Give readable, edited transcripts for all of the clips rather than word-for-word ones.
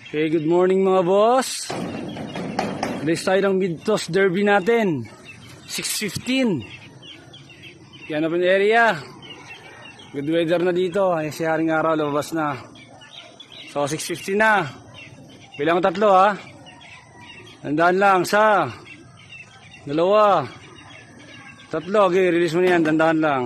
Okay, good morning mga boss. Race tayo ng mid-toss derby natin. 6:15. Yan open area. Good weather na dito. Ay, si haring araw lumabas na. So 6:15 na. Bilang 3 ha. Tandaan lang sa 2, 3. Okay, release mo na yan. Tandaan lang.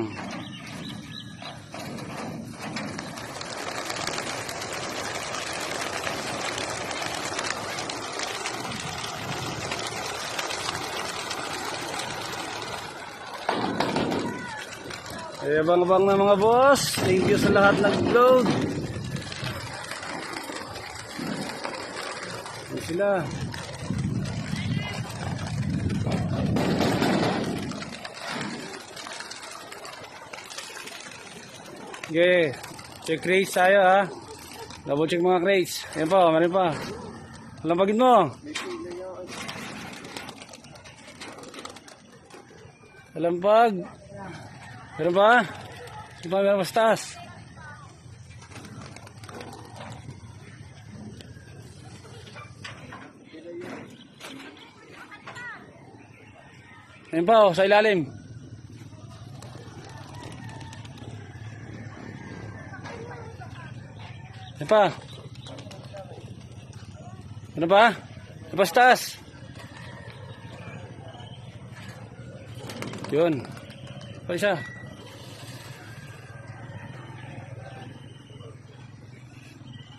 Ay, abang-abang na mga boss. Thank you sa lahat nag-load. Ayan sila. Okay, check crates tayo ha. Double check mga crates. Ayan pa, marin pa. Lampagin mo. Lampag. Meron ba? Di ba meron mas taas? Ayan pa, sa ilalim. Ayan pa. Ano ba? Di ba sa taas? Yun. Pa isa.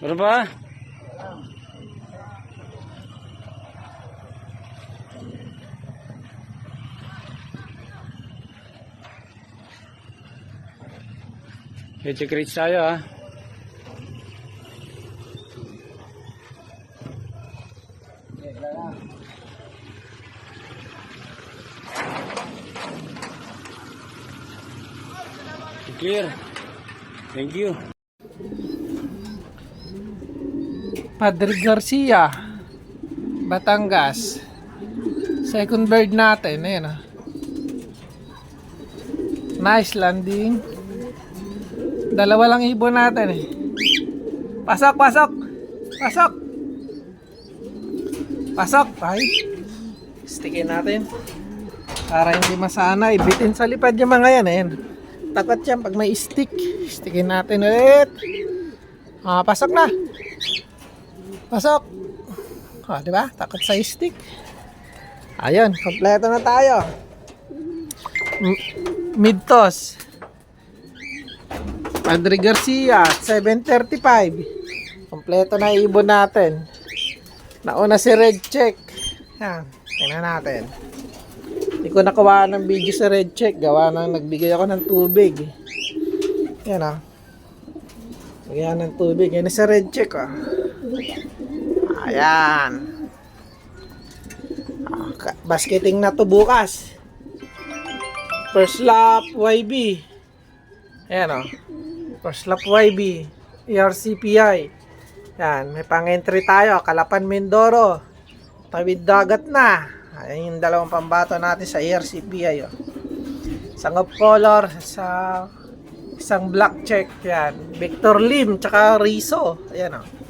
Meron pa? Okay, check rates tayo ha. Clear. Thank you. Padre Garcia, Batangas. Second bird natin, ayan ah. Nice landing. Dalawa lang ibon natin eh. Pasok, pasok. Pasok. Pasok. Ay. Stickin natin. Para hindi masanay. Bitin sa lipad yung mga yan, ayan. Takot yan pag may stick. Stickin natin ulit. Pasok na. Pasok. Di ba? Takot sa stick. Ayun, kompleto na tayo. Mid-toss. Padre Garcia, 7:35. Kompleto na ibon natin. Nauna si Red Check. Yan, tingnan natin. Hindi ko nakuha ng video sa Red Check. Gawa nang nagbigay ako ng tubig. Yan ah. Bigyan ng tubig. Yan sa Red Check ah. Ayan. Basketing na to bukas. First lap YB. Ayan o. First lap YB. ERCPI. Yan. May pang-entry tayo. Calapan Mindoro. Tawid dagat na. Ayan yung dalawang pambato natin sa ERCPI o. Isang of color. Isang black check. Yan. Victor Lim. Tsaka Rizzo. Ayan o.